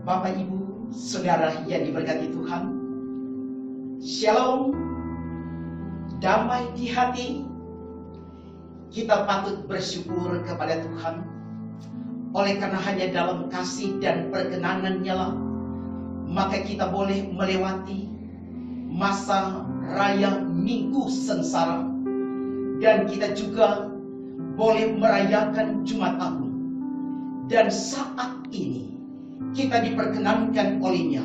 Bapak, Ibu, Saudara yang diberkati Tuhan, Shalom, damai di hati. Kita patut bersyukur kepada Tuhan, oleh karena hanya dalam kasih dan perkenanan-Nya lah, maka kita boleh melewati masa raya Minggu Sengsara, dan kita juga boleh merayakan Jumat Agung. Dan saat ini kita diperkenankan oleh-Nya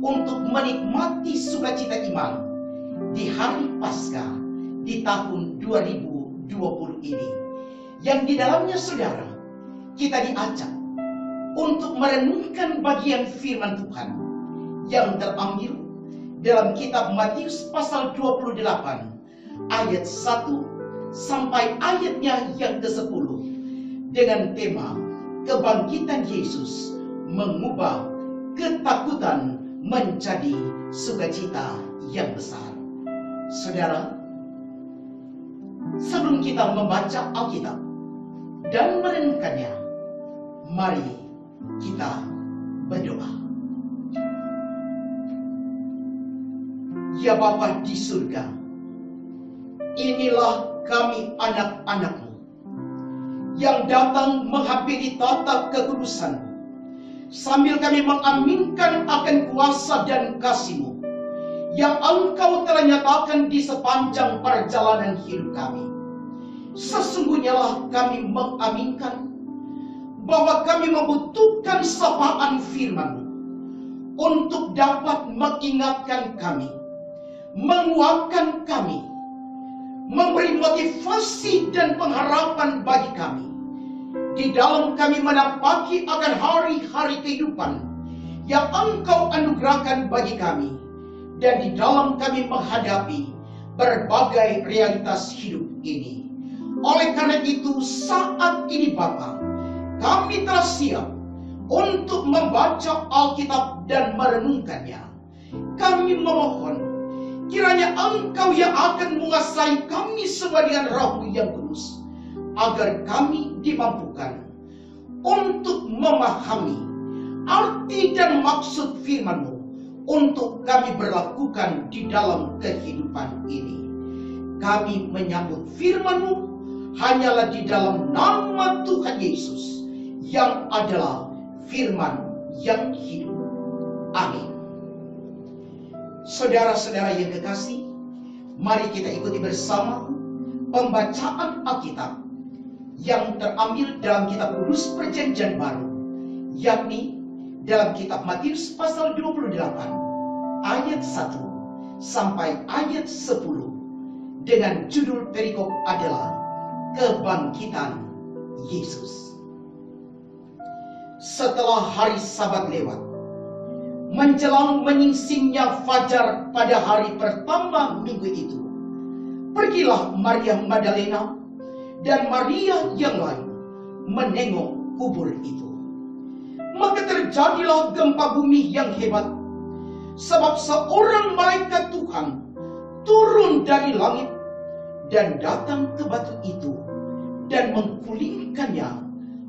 untuk menikmati sukacita iman di hari Paskah di tahun 2020 ini, yang di dalamnya saudara kita diajak untuk merenungkan bagian firman Tuhan yang terambil dalam kitab Matius pasal 28 ayat 1 sampai ayatnya yang ke-10 dengan tema kebangkitan Yesus mengubah ketakutan menjadi sukacita yang besar. Saudara, sebelum kita membaca Alkitab dan merenungkannya, mari kita berdoa. Ya Bapa di surga, inilah kami anak-anak-Mu yang datang menghampiri tata kekudusan-Mu, sambil kami mengaminkan akan kuasa dan kasih-Mu yang Engkau telah nyatakan di sepanjang perjalanan hidup kami. Sesungguhnya lah kami mengaminkan bahwa kami membutuhkan sapaan firman-Mu untuk dapat mengingatkan kami, menguatkan kami, memberi motivasi dan pengharapan bagi kami di dalam kami menapaki akan hari-hari kehidupan yang Engkau anugerahkan bagi kami, dan di dalam kami menghadapi berbagai realitas hidup ini. Oleh karena itu, saat ini Bapa, kami telah siap untuk membaca Alkitab dan merenungkannya. Kami memohon kiranya Engkau yang akan menguasai kami semua dengan Roh-Mu yang kudus, agar kami dimampukan untuk memahami arti dan maksud firman-Mu untuk kami berlakukan di dalam kehidupan ini. Kami menyambut firman-Mu hanyalah di dalam nama Tuhan Yesus yang adalah firman yang hidup. Amin. Saudara-saudara yang kekasih, mari kita ikuti bersama pembacaan Alkitab yang terambil dalam kitab Kudus Perjanjian Baru, yakni dalam kitab Matius pasal 28 ayat 1 sampai ayat 10 dengan judul perikop adalah kebangkitan Yesus. Setelah hari Sabat lewat, menjelang menyingsingnya fajar pada hari pertama minggu itu, pergilah Maria Magdalena dan Maria yang lain menengok kubur itu. Maka terjadilah gempa bumi yang hebat, sebab seorang malaikat Tuhan turun dari langit dan datang ke batu itu dan menggulingkannya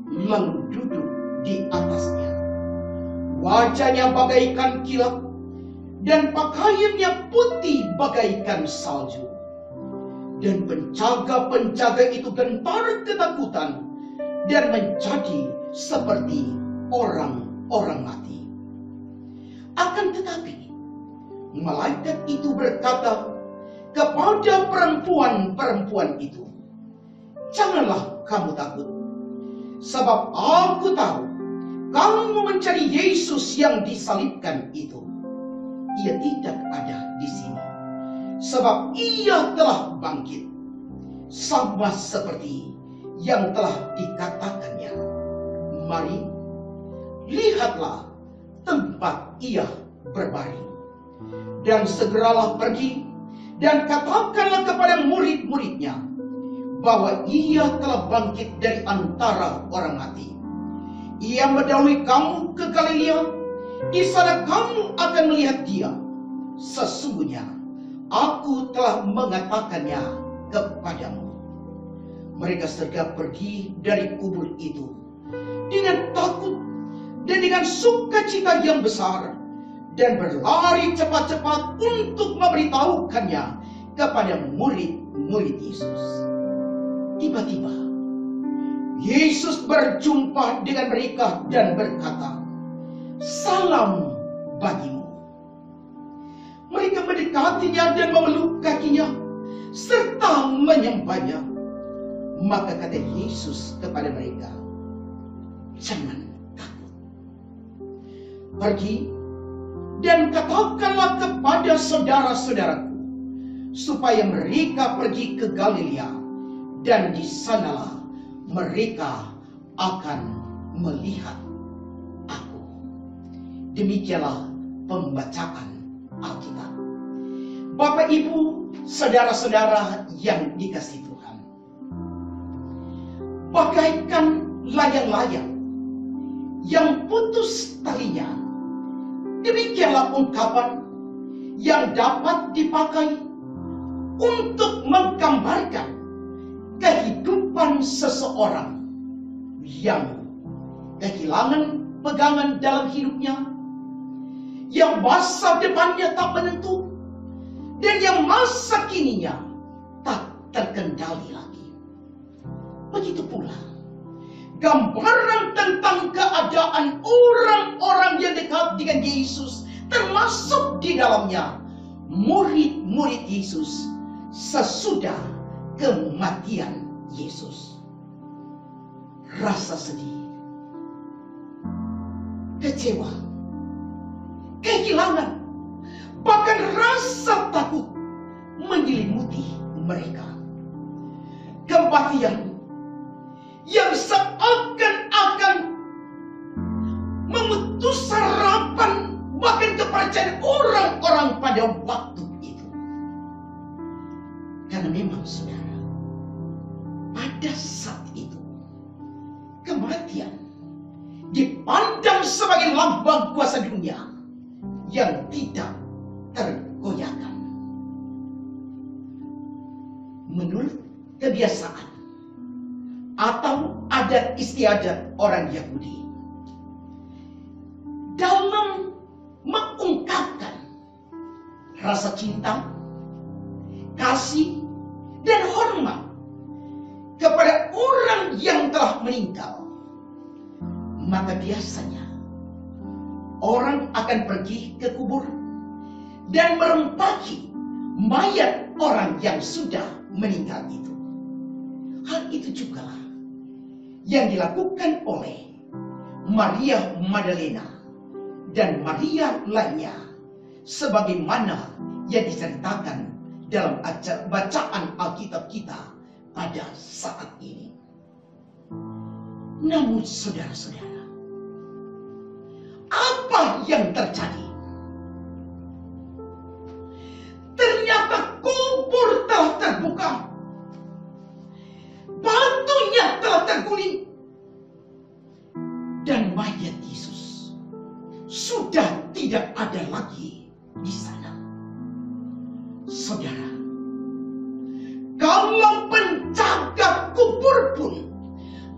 lalu duduk di atasnya. Wajahnya bagaikan kilat dan pakaiannya putih bagaikan salju. Dan penjaga-penjaga itu gentar ketakutan dan menjadi seperti orang-orang mati. Akan tetapi malaikat itu berkata kepada perempuan-perempuan itu, "Janganlah kamu takut, sebab aku tahu kamu mencari Yesus yang disalibkan itu. Ia tidak ada di sini, sebab ia telah bangkit, sama seperti yang telah dikatakannya. Mari, lihatlah tempat ia berbaring. Dan segeralah pergi dan katakanlah kepada murid-muridnya bahwa ia telah bangkit dari antara orang mati. Ia mendahului kamu ke Galilea, di sana kamu akan melihat dia. Sesungguhnya aku telah mengatakannya kepadamu." Mereka segera pergi dari kubur itu dengan takut dan dengan sukacita yang besar, dan berlari cepat-cepat untuk memberitahukannya kepada murid-murid Yesus. Tiba-tiba Yesus berjumpa dengan mereka dan berkata, "Salam bagimu." Mereka mendekatinya dan memeluk kakinya serta menyembahnya. Maka kata Yesus kepada mereka, "Jangan takut. Pergi dan katakanlah kepada saudara-saudaraku supaya mereka pergi ke Galilea, dan di sanalah mereka akan melihat aku." Demikianlah pembacaan Alkitab. Bapak, Ibu, saudara-saudara yang dikasihi Tuhan, bagaikan layang-layang yang putus talinya, demikianlah ungkapan yang dapat dipakai untuk menggambarkan kehidupan seseorang yang kehilangan pegangan dalam hidupnya, yang masa depannya tak menentu, dan yang masa kininya tak terkendali lagi. Begitu pula gambaran tentang keadaan orang-orang yang dekat dengan Yesus, termasuk di dalamnya murid-murid Yesus sesudah kematian Yesus. Rasa sedih, kecewa, kehilangan, bahkan rasa takut menyelimuti mereka. Kematian yang seakan-akan memutus harapan, bahkan kepercayaan orang-orang pada waktu itu. Karena memang saudara, pada saat itu kematian dipandang sebagai lambang kuasa dunia yang tidak tergoyahkan. Menurut kebiasaan atau adat istiadat orang Yahudi, dalam mengungkapkan rasa cinta, kasih, dan hormat kepada orang yang telah meninggal, maka biasanya orang akan pergi ke kubur dan merempaki mayat orang yang sudah meninggal itu. Hal itu juga yang dilakukan oleh Maria Magdalena dan Maria lainnya, sebagaimana yang diceritakan dalam bacaan Alkitab kita pada saat ini. Namun saudara-saudara, apa yang terjadi? Ternyata kubur telah terbuka, batunya telah terguling, dan mayat Yesus sudah tidak ada lagi di sana. Saudara, kalau penjaga kubur pun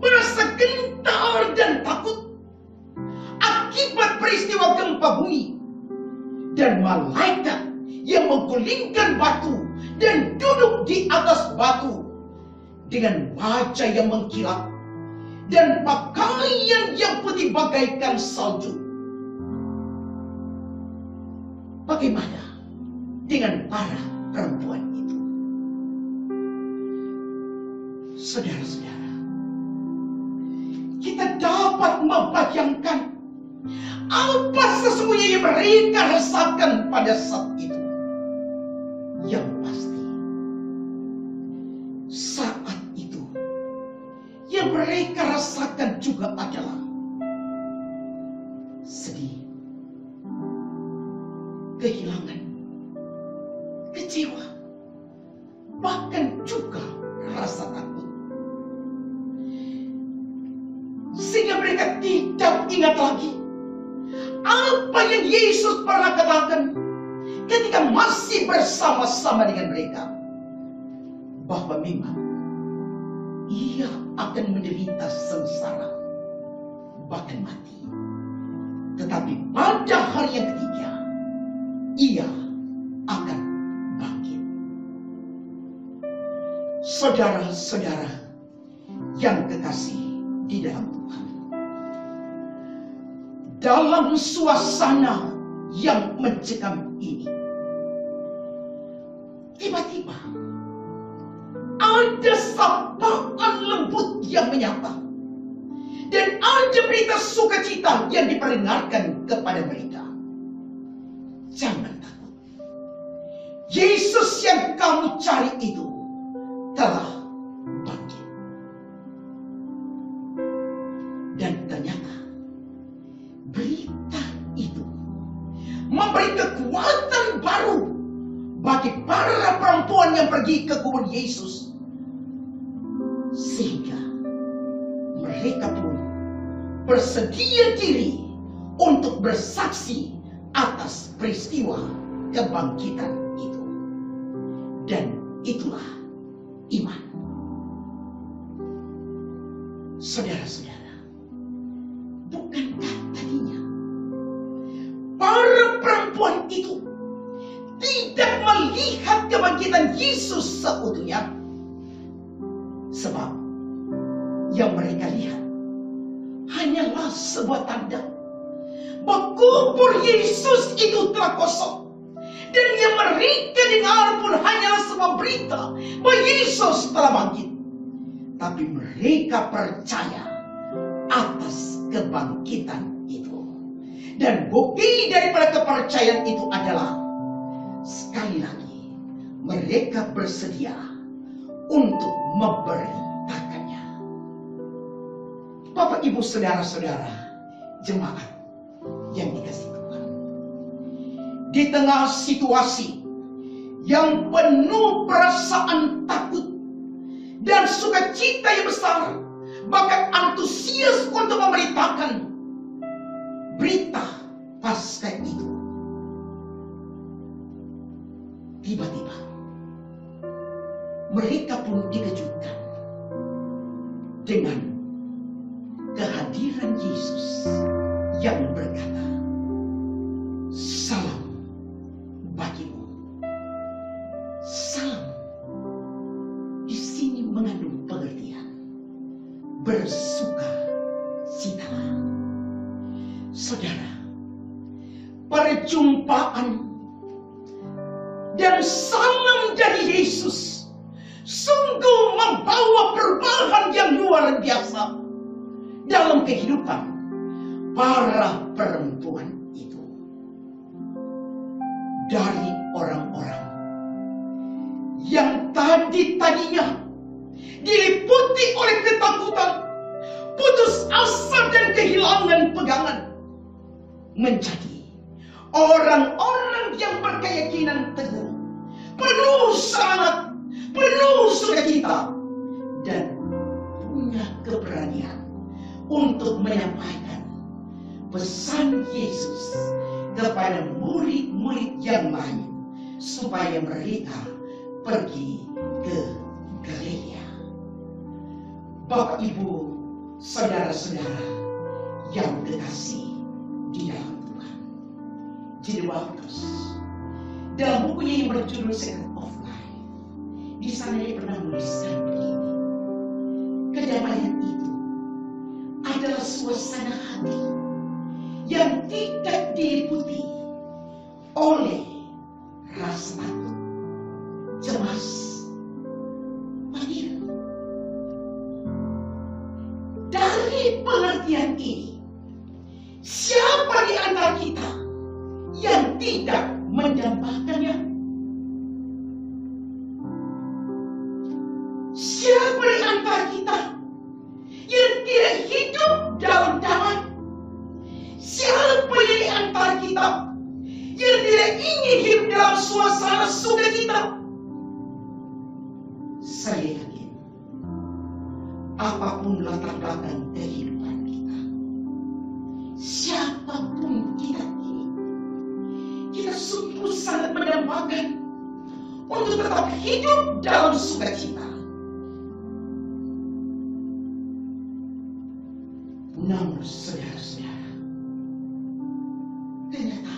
merasa gentar dan takut akibat peristiwa gempa bumi, dan malaikat yang menggulingkan batu dan duduk di atas batu dengan wajah yang mengkilap dan pakaian yang putih bagaikan salju. Bagaimana dengan para perempuan itu? Saudara-saudara, kita dapat membayangkan apa sesungguhnya yang mereka rasakan pada saat itu. Yang pasti, saat itu yang mereka rasakan juga adalah sedih, kehilangan, kecewa, bahkan juga rasa takut. Sehingga mereka tidak ingat lagi apa yang Yesus pernah katakan ketika masih bersama-sama dengan mereka, bahwa memang ia akan menderita sengsara, bahkan mati, hari yang ketiga, ia akan bangkit. Saudara-saudara yang kekasih di dalam Tuhan, dalam suasana yang mencekam ini, tiba-tiba ada sapaan lembut yang menyapa, dan ada berita sukacita yang diperdengarkan kepada mereka. Jangan takut, Yesus yang kamu cari itu telah bangkit. Dan ternyata berita itu memberi kekuatan baru bagi para perempuan yang pergi ke kubur Yesus, sehingga mereka pun bersedia diri untuk bersaksi atas peristiwa kebangkitan itu. Dan itulah iman. Saudara-saudara, bukankah tadinya para perempuan itu tidak melihat kebangkitan Yesus seutuhnya? Sebab yang mereka lihat hanyalah sebuah tanda bahwa kubur Yesus itu telah kosong. Dan yang mereka dengar pun hanyalah sebuah berita bahwa Yesus telah bangkit. Tapi mereka percaya atas kebangkitan itu. Dan bukti daripada kepercayaan itu adalah, sekali lagi, mereka bersedia untuk memberitakannya. Bapak, Ibu, saudara-saudara, jemaat yang dikasihi Tuhan, di tengah situasi yang penuh perasaan takut dan sukacita yang besar, bahkan antusias untuk memberitakan berita Paskah itu, tiba-tiba mereka pun dikejutkan dengan kehadiran Yesus yang berkata, "Salam bagimu." Salam di sini mengandung pengertian bersuka cita. Saudara, perjumpaan dan salam dari Yesus sungguh membawa perubahan yang luar biasa dalam kehidupan para perempuan itu. Dari orang-orang yang tadinya diliputi oleh ketakutan, putus asa dan kehilangan pegangan, menjadi orang-orang yang berkeyakinan teguh, penuh semangat, penuh sukacita, dan punya keberanian untuk menyampaikan pesan Yesus kepada murid-murid yang lain, supaya mereka pergi ke Galilea. Bapak, Ibu, saudara-saudara yang kekasih di dalam Tuhan, J.D. Walters dalam bukunya yang berjudul Secret of Life, di sana dia pernah menuliskan begini: kedamaian itu adalah suasana hati yang tidak diliputi oleh rasa takut, cemas, panik. Dari pengertian ini, siapa di antara kita yang tidak mendambakannya? Siapa di antara kita yang tidak hidup dalam damai? Siapa di antara kita yang tidak ingin hidup dalam suasana sukacita? Saya yakin, apapun latar belakang kehidupan kita, siapapun kita ini, kita sungguh sangat mendambakan untuk tetap hidup dalam sukacita. Namun saudara-saudara, ternyata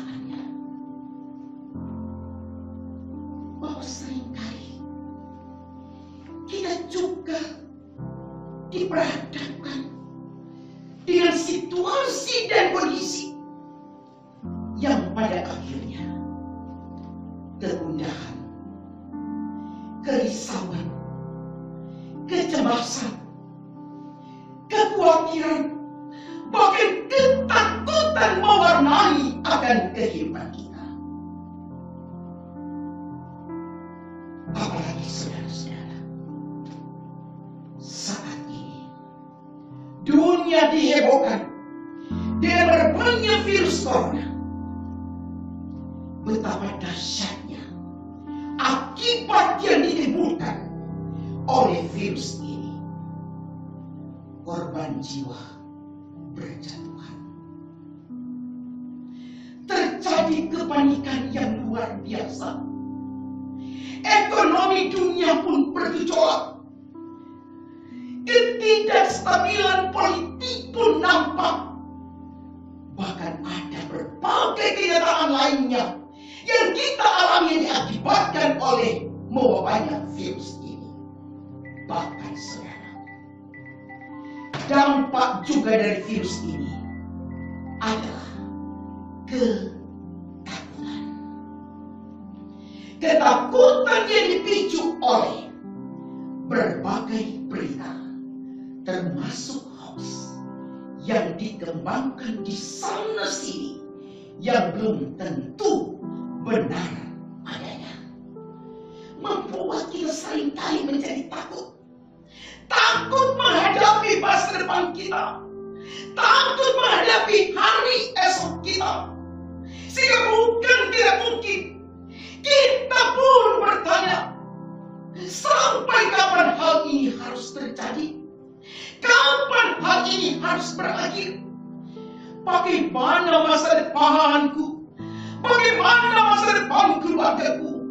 dengan situasi dan kondisi yang pada akhirnya kegundahan, kerisauan, kecemasan, kekhawatiran, bahkan ketakutan mewarnai akan kehidupan kita. Apalagi saudara-saudara, saat ini dunia dihebohkan dengan merebaknya virus corona. Betapa dahsyatnya akibat yang ditimbulkan oleh virus ini. Korban jiwa berjatuhan. Terjadi kepanikan yang luar biasa. Ekonomi dunia pun bergejolak. Ketidakstabilan politik pun nampak. Bahkan ada berbagai kenyataan lainnya yang kita alami diakibatkan oleh mewabahnya virus ini. Bahkan saudara, dampak juga dari virus ini adalah ketakutan. Ketakutan yang dipicu oleh berbagai berita, termasuk hoax yang dikembangkan di sana sini yang belum tentu benar adanya, membuat kita seringkali menjadi takut. Takut menghadapi masa depan kita, takut menghadapi hari esok kita. Sehingga bukan tidak mungkin kita pun bertanya, sampai kapan hal ini harus terjadi? Kapan hal ini harus berakhir? Bagaimana masa depanku? Bagaimana masa depan keluargaku?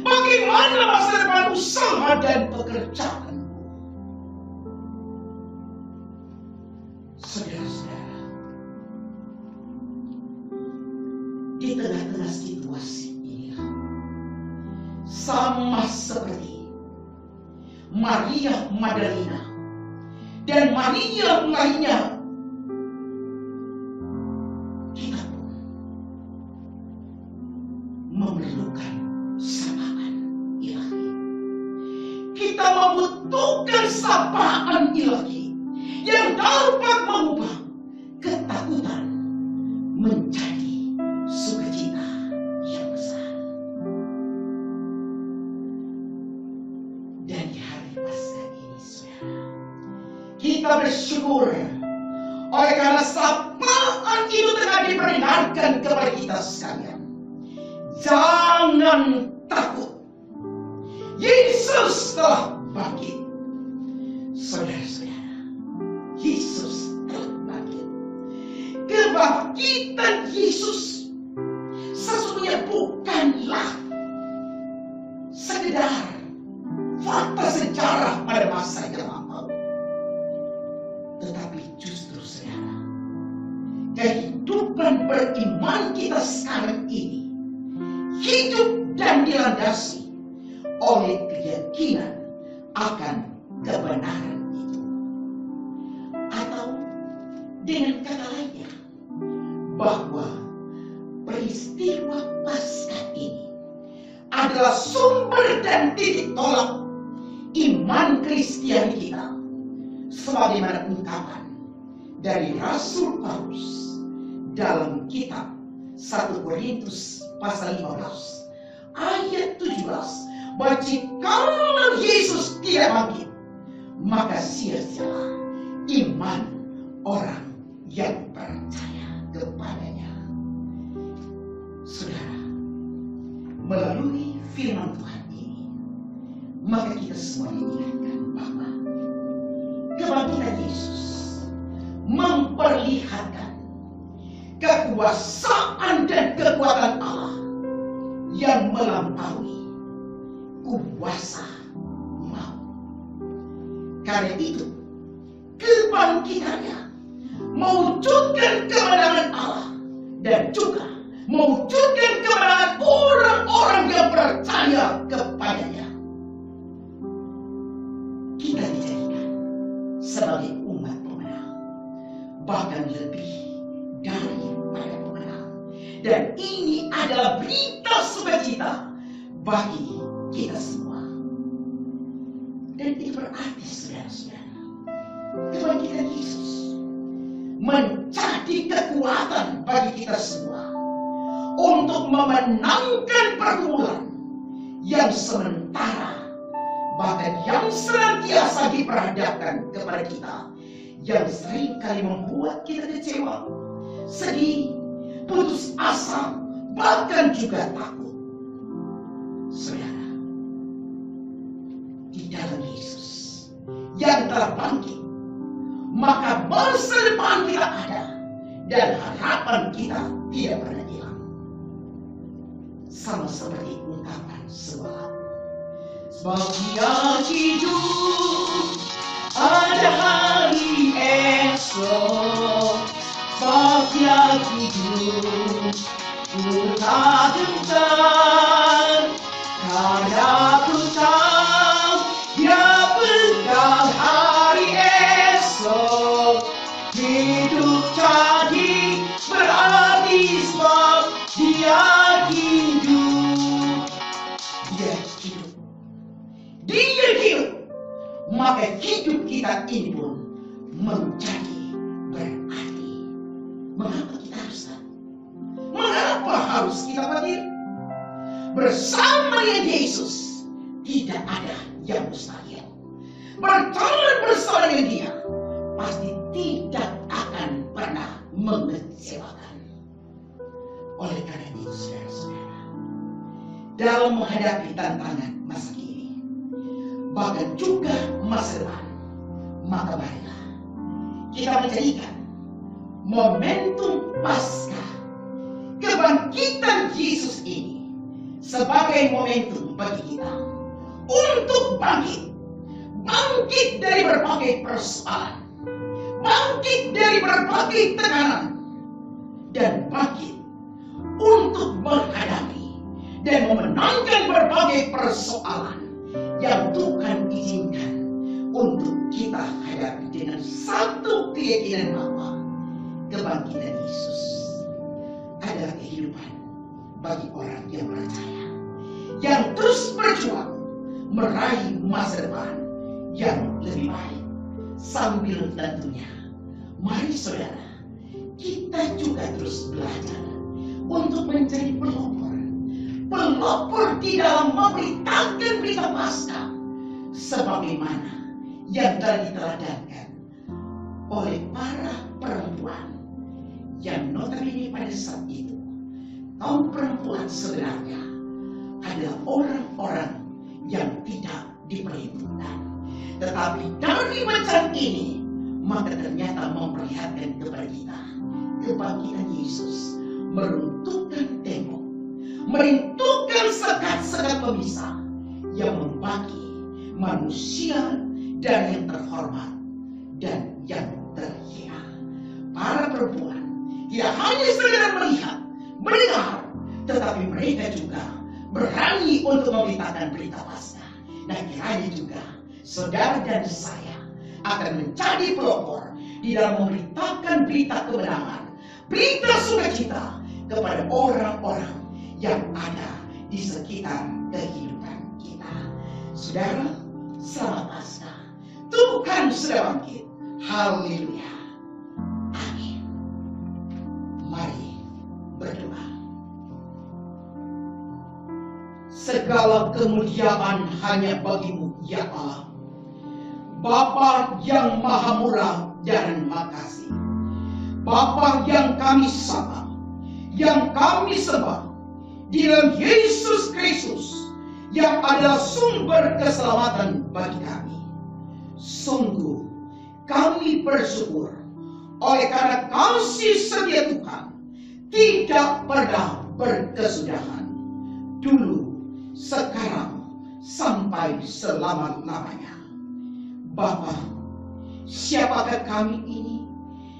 Bagaimana masa depan usaha dan pekerjaanku? Saudara-saudara, di tengah-tengah situasi inilah, sama seperti Maria Magdalena dan Maria lainnya, kita pun memerlukan sapaan ilahi. Kita membutuhkan sapaan ilahi yang dapat mengubah ketakutan menjadi sukacita yang besar. Dan di hari Paskah ini, saudara, kita bersyukur oleh karena sapaan itu telah diperingatkan kepada kita sekalian. Jangan takut, Yesus telah bangkit. Saudara-saudara, Yesus telah bangkit. Kebangkitan Yesus sesungguhnya bukanlah sekedar fakta sejarah pada masa yang lampau, tetapi justru saudara, kehidupan beriman kita sekarang ini hidup dan dilandasi oleh keyakinan akan kebenaran itu. Atau dengan kata lainnya, bahwa peristiwa Paskah ini adalah sumber dan titik tolak iman Kristiani kita, sebagaimana ungkapan dari Rasul Paulus dalam kitab 1 Korintus pasal 15 ayat 17, bahwa jikalau Yesus tidak bangkit, maka sia-sialah iman orang yang percaya kepadanya. Saudara, melalui firman Tuhan ini, maka kita semua diingatkan bahwa kebangkitan Yesus memperlihatkan kekuasaan dan kekuatan Allah yang melampaui kuasa maut. Karena itu, kebangkitannya mewujudkan kemenangan Allah dan juga mewujudkan kemenangan orang-orang yang percaya kepadanya. Kita dijadikan sebagai umat pemenang, bahkan lebih daripada mengenal. Dan ini adalah berita sukacita bagi kita semua. Dan itu berarti, saudara-saudara, kebangkitan Yesus menjadi kekuatan bagi kita semua untuk memenangkan pergumulan yang sementara, bahkan yang senantiasa diperhadapkan kepada kita, yang seringkali membuat kita kecewa, sedih, putus asa, bahkan juga takut. Saudara, di dalam Yesus yang telah bangkit, maka masa depan kita ada dan harapan kita tidak pernah hilang. Sama seperti ungkapan sebuah lagu. Sebab Dia hidup, ada hari esok. Sebab Dia hidup, ku tak gentar, karena ku tahu Dia pegang hari esok. Hidup jadi berarti sebab Dia hidup. Dia hidup. Dia hidup. Maka hidup kita ini pun menjadi berarti. Mengapa kita harus tahu? Mengapa harus kita berdiri? Bersama dengan Yesus tidak ada yang mustahil. Berjalan bersama dengan Dia pasti tidak akan pernah mengecewakan. Oleh karena itu, saudara-saudara, dalam menghadapi tantangan masa kini, bahkan juga masa depan, maka marilah kita menjadikan momentum Paskah, kebangkitan Yesus ini sebagai momentum bagi kita untuk bangkit dari berbagai persoalan, bangkit dari berbagai tekanan, dan bangkit untuk menghadapi dan memenangkan berbagai persoalan yang Tuhan izinkan untuk kita hadapi dengan satu keyakinan bahwa kebangkitan Yesus adalah kehidupan bagi orang yang percaya, yang terus berjuang meraih masa depan yang lebih baik. Sambil tentunya, mari saudara, kita juga terus belajar untuk menjadi pelopor di dalam memberitakan berita Paskah, sebagaimana yang telah diteladankan oleh para perempuan yang notabene pada saat itu kaum perempuan sebenarnya adalah orang-orang yang tidak diperhitungkan, tetapi dari macam ini maka ternyata memperlihatkan kepada kita kebangkitan Yesus meruntuhkan tembok, meruntuhkan sekat-sekat pemisah yang membagi manusia dari yang terhormat dan yang terhina. Para perempuan tidak hanya sekedar melihat, mendengar, tetapi mereka juga berani untuk memberitakan berita Paskah. Nah, kiranya juga saudara dan saya akan menjadi pelopor di dalam memberitakan berita kemenangan, berita sukacita kepada orang-orang yang ada di sekitar kehidupan kita. Saudara, selamat Paskah. Tuhan sudah bangkit. Haleluya. Amin. Mari berdoa. Segala kemuliaan hanya bagi-Mu, ya Allah, Bapa yang Maha Murah dan Makasih, Bapa yang kami sapa, yang kami sembah di dalam Yesus Kristus, yang adalah sumber keselamatan bagi kami. Sungguh kami bersyukur oleh karena kasih setia Tuhan tidak pernah berkesudahan, dulu, sekarang, sampai selama-lamanya. Bapa, siapakah kami ini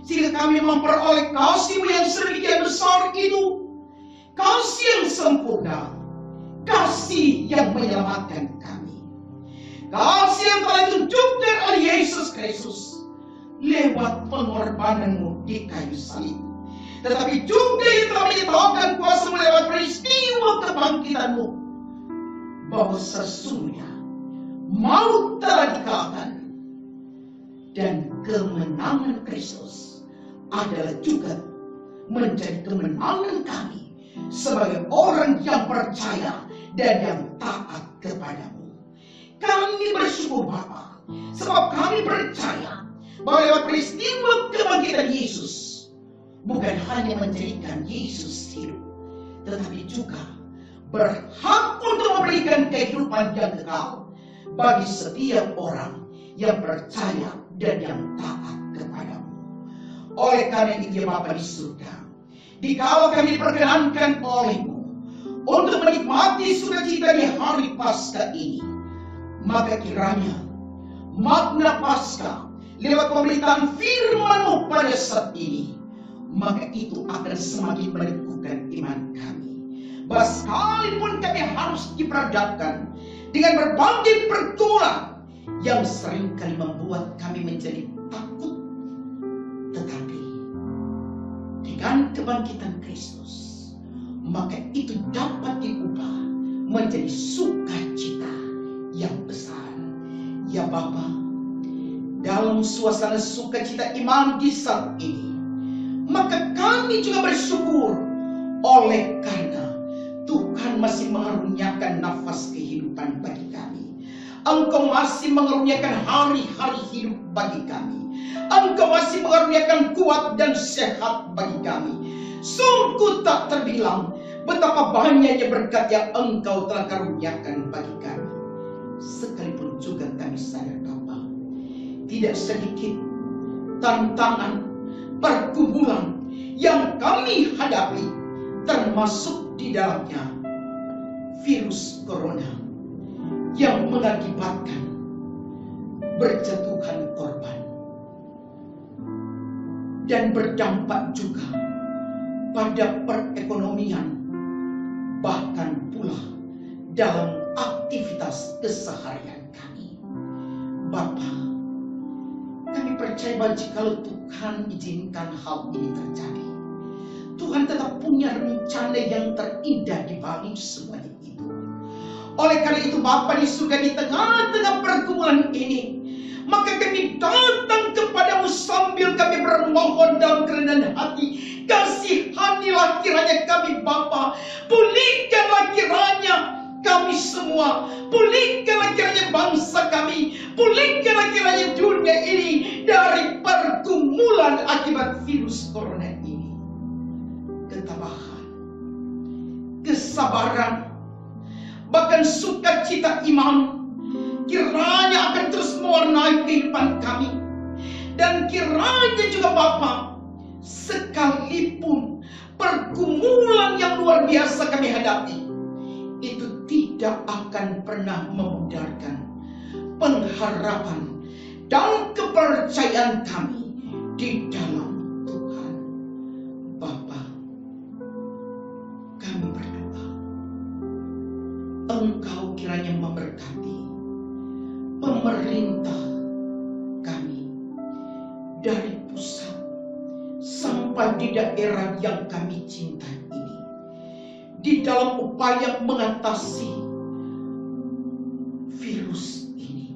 sehingga kami memperoleh kasih-Mu yang sedemikian besar itu? Kasih yang sempurna, kasih yang menyelamatkan kami, kasih yang telah ditunjukkan oleh Yesus Kristus lewat pengorbananmu di kayu salib, tetapi juga yang telah menyatakan kuasa lewat peristiwa kebangkitanmu, bahwa sesungguhnya maut telah dikalahkan dan kemenangan Kristus adalah juga menjadi kemenangan kami sebagai orang yang percaya dan yang taat kepadamu. Kami bersyukur Bapa, sebab kami percaya bahwa lewat peristiwa kebangkitan Yesus bukan hanya menjadikan Yesus hidup, tetapi juga berhak untuk memberikan kehidupan yang kekal bagi setiap orang yang percaya dan yang taat kepadamu. Oleh karena itu ya Bapa di surga, dikala kami diperkenankan oleh-Mu untuk menikmati sukacita di hari Paskah ini, maka kiranya makna Paskah lewat pemberitaan firman-Mu pada saat ini, maka itu akan semakin meneguhkan iman kami. Bahwa sekalipun kami harus diperhadapkan dengan berbagai pergumulan yang seringkali membuat kami menjadi takut, tetapi dengan kebangkitan Kristus, maka itu dapat diubah menjadi sukacita yang besar. Ya Bapa, dalam suasana sukacita iman di saat ini, maka kami juga bersyukur oleh karena Tuhan masih mengaruniakan nafas kehidupan bagi kami. Engkau masih mengaruniakan hari-hari hidup bagi kami. Engkau masih mengaruniakan kuat dan sehat bagi kami. Sungguh tak terbilang betapa banyaknya berkat yang Engkau telah karuniakan bagi kami. Sekalipun juga kami sadar Bapa, tidak sedikit tantangan, pergumulan yang kami hadapi, termasuk di dalamnya virus corona yang mengakibatkan berjatuhan korban dan berdampak juga pada perekonomian, bahkan pula dalam aktivitas keseharian kami. Bapa, kami percaya bahwa jikalau Tuhan izinkan hal ini terjadi, Tuhan tetap punya rencana yang terindah di balik semuanya itu. Oleh karena itu Bapa di surga, di tengah-tengah pergumulan ini, maka kami datang kepadamu sambil kami bermohon dalam kerendahan hati. Kasihanilah kiranya kami Bapa, pulihkanlah kiranya kami semua, pulihkanlah kiranya bangsa kami, pulihkanlah kiranya dunia ini dari pergumulan akibat virus corona ini. Ketabahan, kesabaran, bahkan sukacita iman kiranya akan terus mewarnai kehidupan kami. Dan kiranya juga Bapa, sekalipun pergumulan yang luar biasa kami hadapi, itu tidak akan pernah memudarkan pengharapan dan kepercayaan kami di dalam Tuhan. Bapa, kami berdoa, Engkau kiranya memberkati pemerintah kami dari pusat sampai di daerah yang kami cintai ini, di dalam upaya mengatasi virus ini.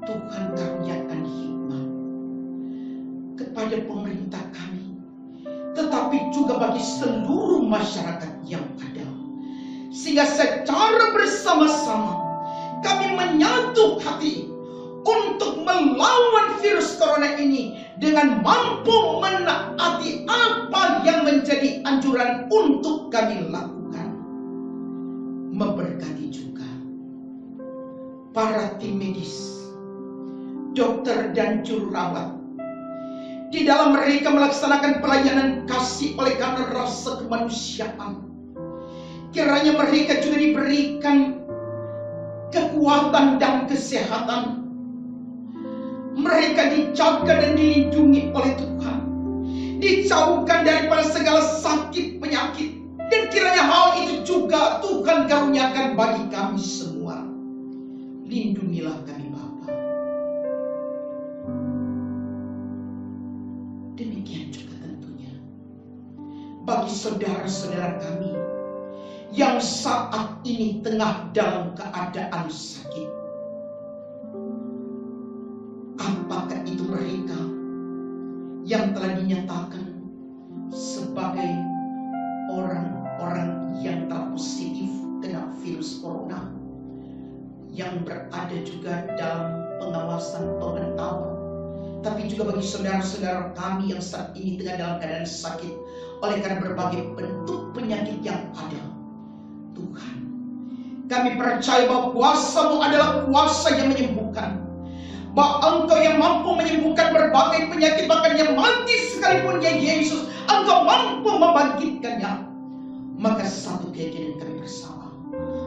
Tuhan karuniakan hikmat kepada pemerintah kami, tetapi juga bagi seluruh masyarakat yang ada, sehingga secara bersama-sama kami menyatu hati untuk melawan virus corona ini dengan mampu menaati apa yang menjadi anjuran untuk kami lakukan. Memberkati juga para tim medis, dokter dan juru rawat, di dalam mereka melaksanakan pelayanan kasih oleh karena rasa kemanusiaan. Kiranya mereka juga diberikan kekuatan dan kesehatan. Mereka dijaga dan dilindungi oleh Tuhan, dijauhkan daripada segala sakit penyakit. Dan kiranya hal itu juga Tuhan karuniakan bagi kami semua. Lindungilah kami Bapa. Demikian juga tentunya bagi saudara-saudara kami yang saat ini tengah dalam keadaan sakit. Apakah itu mereka yang telah dinyatakan sebagai orang-orang yang telah positif kena virus corona, yang berada juga dalam pengawasan pemantauan, tapi juga bagi saudara-saudara kami yang saat ini tengah dalam keadaan sakit oleh karena berbagai bentuk penyakit yang ada. Tuhan, kami percaya bahwa kuasa-Mu adalah kuasa yang menyembuhkan, bahwa Engkau yang mampu menyembuhkan berbagai penyakit, bahkan yang mati sekalipun, ya Yesus, Engkau mampu membangkitkannya. Maka satu keyakinan kami bersama,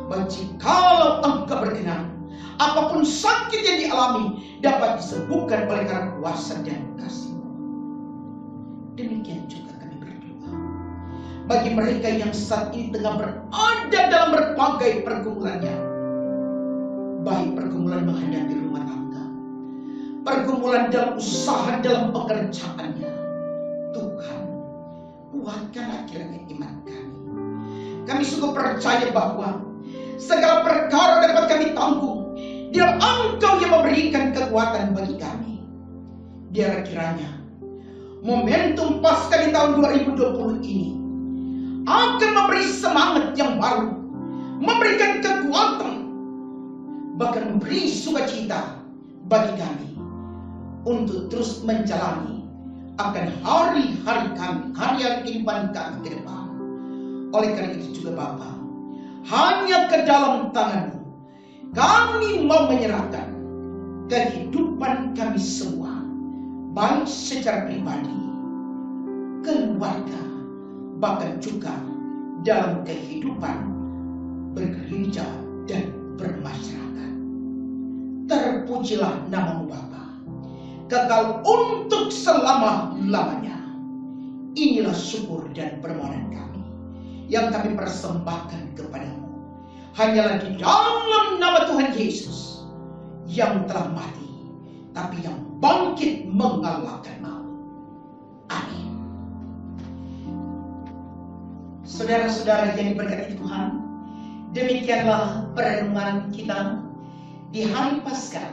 bahwa jikalau Engkau berkenan, apapun sakit yang dialami dapat disembuhkan oleh karena kuasa dan kasih-Mu. Demikian juga kami berdoa bagi mereka yang saat ini tengah berada dalam berbagai pergumulannya, baik pergumulan menghadapi rumah tangga, pergumulan dalam usaha, dalam pekerjaannya. Tuhan, kuatkanlah kiranya iman kami. Kami sungguh percaya bahwa segala perkara dapat kami tanggung di dalam Engkau yang memberikan kekuatan bagi kami. Biar kiranya momentum Paskah di tahun 2020 ini akan memberi semangat yang baru, memberikan kekuatan, bahkan memberi sukacita bagi kami untuk terus menjalani akan hari-hari kami, hari-hari kehidupan kami ke depan. Oleh karena itu juga Bapa, hanya ke dalam tangan-Mu kami mau menyerahkan kehidupan kami semua, baik secara pribadi, keluarga, bahkan juga dalam kehidupan bergereja dan bermasyarakat. Terpujilah nama-Mu Bapa, kekal untuk selama-lamanya. Inilah syukur dan permohonan kami yang kami persembahkan kepada-Mu, hanyalah di dalam nama Tuhan Yesus yang telah mati, tapi yang bangkit mengalahkan maut. Amin. Saudara-saudara yang diberkati Tuhan, demikianlah perenungan kita di hari Paskah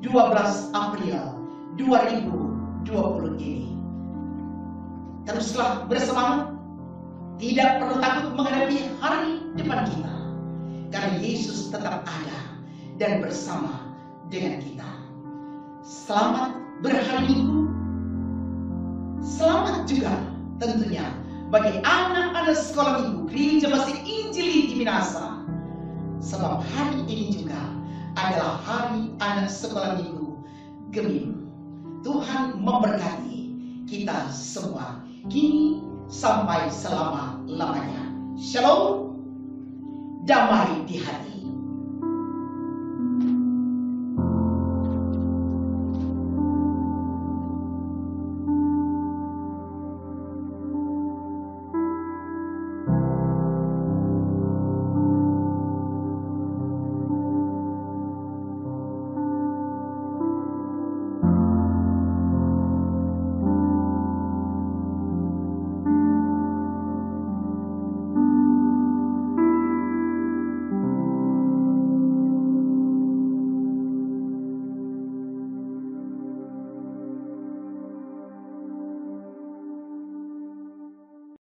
12 April 2020 ini. Teruslah bersemangat, tidak perlu takut menghadapi hari depan kita, karena Yesus tetap ada dan bersama dengan kita. Selamat berhari Minggu. Selamat juga tentunya bagi anak-anak sekolah minggu Gereja Masih Injili di Minasa, sebab hari ini juga adalah hari anak sekolah minggu Gemim. Tuhan memberkati kita semua kini sampai selama-lamanya. Shalom, damai di hati.